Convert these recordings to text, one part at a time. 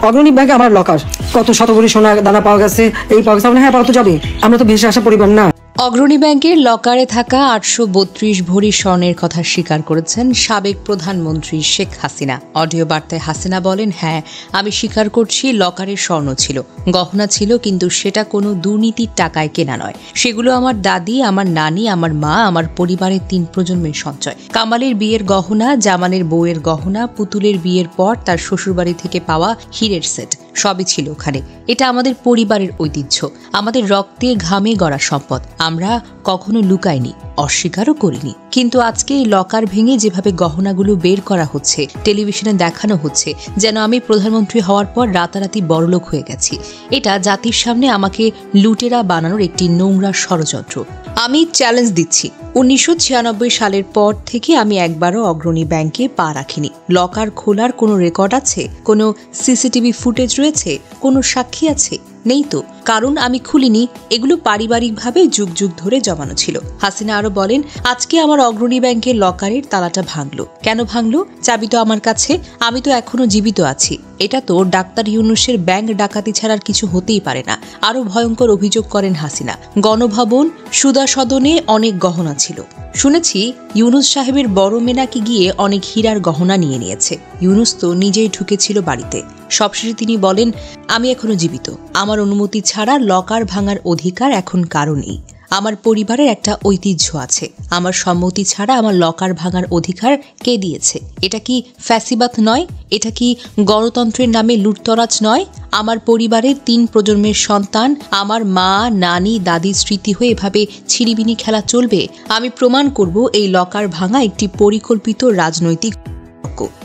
অগ্রণী ব্যাংকে আমার লকার, কত শত কোটি সোনা দানা পাওয়া গেছে, এই পাওয়া গেছে। হ্যাঁ, পাওয়া তো যাবে, আমরা তো ভেসে আসা পরিবার না। অগ্রণী ব্যাংকের লকারে থাকা 832 ভরি স্বর্ণের কথা স্বীকার করেছেন সাবেক প্রধানমন্ত্রী শেখ হাসিনা। অডিও বার্তায় হাসিনা বলেন, হ্যাঁ, আমি স্বীকার করছি লকারে স্বর্ণ ছিল, গহনা ছিল, কিন্তু সেটা কোনো দুর্নীতির টাকায় কেনা নয়। সেগুলো আমার দাদি, আমার নানি, আমার মা, আমার পরিবারের 3 প্রজন্মের সঞ্চয়। কামালের বিয়ের গহনা, জামানের বউয়ের গহনা, পুতুলের বিয়ের পর তার শ্বশুরবাড়ি থেকে পাওয়া হীরের সেট, সবই ছিল ওখানে। এটা আমাদের পরিবারের ঐতিহ্য, আমাদের রক্তে ঘামে গড়া সম্পদ। আমরা কখনো লুকাইনি, অস্বীকারও করিনি। কিন্তু আজকে এই লকার ভেঙে যেভাবে গহনাগুলো বের করা হচ্ছে, টেলিভিশনে দেখানো হচ্ছে যেন আমি প্রধানমন্ত্রী হওয়ার পর রাতারাতি বড়লোক হয়ে গেছি। এটা জাতির সামনে আমাকে লুটেরা বানানোর একটি নোংরা ষড়যন্ত্র। আমি চ্যালেঞ্জ দিচ্ছি, 1996 সালের পর থেকে আমি একবারও অগ্রণী ব্যাংকে পা রাখিনি। লকার খোলার কোনো রেকর্ড আছে? কোনো সিসিটিভি ফুটেজ রয়েছে? কোনো সাক্ষী আছে? নেই তো, কারণ আমি খুলিনি। এগুলো পারিবারিকভাবে যুগ যুগ ধরে জমানো ছিল। হাসিনা আরো বলেন, আজকে আমার অগ্রণী ব্যাংকের লকারের তালাটা ভাঙলো। কেন ভাঙলো? চাবি তো আমার কাছে, আমি তো এখনো জীবিত আছি। এটা তো ডাক্তার ইউনূসের ব্যাংক ডাকাতি ছাড়ার কিছু হতেই পারে না। আরো ভয়ঙ্কর অভিযোগ করেন হাসিনা, গণভবন, সুদা সদনে অনেক গহনা ছিল। শুনেছি ইউনূস সাহেবের বড় মেনাকে গিয়ে অনেক হীরার গহনা নিয়ে নিয়েছে। ইউনূস তো নিজেই ঢুকেছিল বাড়িতে। সবশেষে তিনি বলেন, আমি এখনো জীবিত, আমার অনুমতি ছাড়া লকার ভাঙার অধিকার এখন কারো নেই। আমার পরিবারের একটা ঐতিহ্য আছে, আমার সম্মতি ছাড়া আমার লকার ভাঙার অধিকার কে দিয়েছে? এটা কি ফ্যাসিবাদ নয়? এটা কি গণতন্ত্রের নামে লুটতরাজ নয়? আমার পরিবারের 3 প্রজন্মের সন্তান, আমার মা, নানি, দাদির স্মৃতি হয়ে এভাবে ছিনিমিনি খেলা চলবে? আমি প্রমাণ করব এই লকার ভাঙা একটি পরিকল্পিত রাজনৈতিক।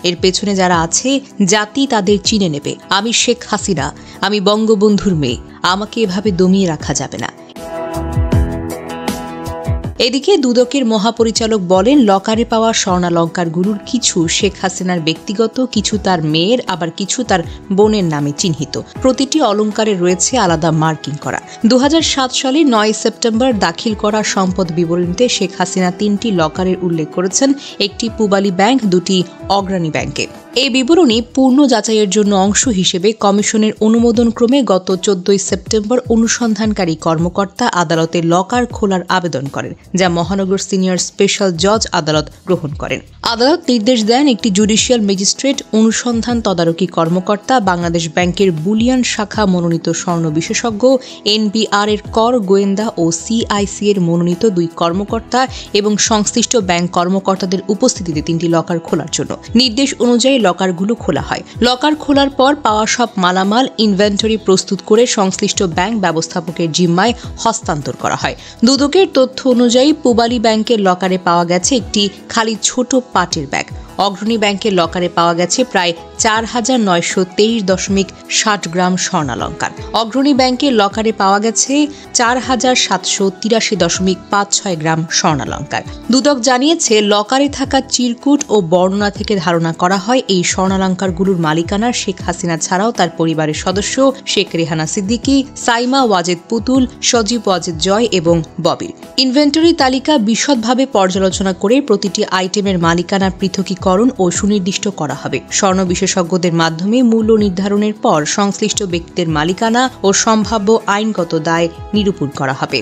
এর পেছনে যারা আছে, জাতি তাদের চিনে নেবে। আমি শেখ হাসিনা, আমি বঙ্গবন্ধুর মেয়ে, আমাকে এভাবে দমিয়ে রাখা যাবে না। এদিকে দুদকের মহাপরিচালক বলেন, লকারে পাওয়া স্বর্ণালঙ্কারগুলোর কিছু শেখ হাসিনার ব্যক্তিগত, কিছু তার মেয়ের, আবার কিছু তার বোনের নামে চিহ্নিত। প্রতিটি অলঙ্কারে রয়েছে আলাদা মার্কিং করা। 2007 সালে 9 সেপ্টেম্বর দাখিল করা সম্পদ বিবরণীতে শেখ হাসিনা 3টি লকারের উল্লেখ করেছেন, একটি পূবালী ব্যাংক, 2টি অগ্রণী ব্যাংকে। এই বিবরণী পূর্ণ যাচাইয়ের জন্য অংশ হিসেবে কমিশনের অনুমোদনক্রমে গত 14 সেপ্টেম্বর অনুসন্ধানকারী কর্মকর্তা আদালতে লকার খোলার আবেদন করেন, যা মহানগর সিনিয়র স্পেশাল জজ আদালত গ্রহণ করেন। আদালত নির্দেশ দেন, একটি জুডিশিয়াল ম্যাজিস্ট্রেট, অনুসন্ধান তদারকি কর্মকর্তা, বাংলাদেশ ব্যাংকের বুলিয়ান শাখা মনোনীত স্বর্ণ বিশেষজ্ঞ, এনবিআর এর কর গোয়েন্দা ও সিআইসি এর মনোনীত 2 কর্মকর্তা এবং সংশ্লিষ্ট ব্যাংক কর্মকর্তাদের উপস্থিতিতে 3টি লকার খোলার জন্য নির্দেশ অনুযায়ী লকারগুলো খোলা হয়। লকার খোলার পর পাওয়া সব মালামাল ইনভেন্টরি প্রস্তুত করে সংশ্লিষ্ট ব্যাংক ব্যবস্থাপকের জিম্মায় হস্তান্তর করা হয়। দুদকের তথ্য অনুযায়ী পূবালী ব্যাংকের লকারে পাওয়া গেছে একটি খালি ছোট পাটের ব্যাগ। অগ্রণী ব্যাংকের লকারে পাওয়া গেছে প্রায় 4923.60 গ্রাম স্বর্ণালঙ্কার। অগ্রণী ব্যাংকের লকারে পাওয়া গেছে 4783.56 গ্রাম স্বর্ণালঙ্কার। দুদক জানিয়েছে, লকারে থাকা চিরকুট ও বর্ণনা থেকে ধারণা করা হয় এই স্বর্ণালঙ্কারগুলোর মালিকানা শেখ হাসিনা ছাড়াও তার পরিবারের সদস্য শেখ রেহানা সিদ্দিকী, সাইমা ওয়াজেদ পুতুল, সজীব ওয়াজেদ জয় এবং ববির। ইনভেন্টরি তালিকা বিশদভাবে পর্যালোচনা করে প্রতিটি আইটেমের মালিকানার পৃথকীকরণ ও সুনির্দিষ্ট করা হবে। স্বর্ণ বিশেষজ্ঞদের মাধ্যমে মূল্য নির্ধারণের পর সংশ্লিষ্ট ব্যক্তিদের মালিকানা ও সম্ভাব্য আইনগত দায় নিরূপণ করা হবে।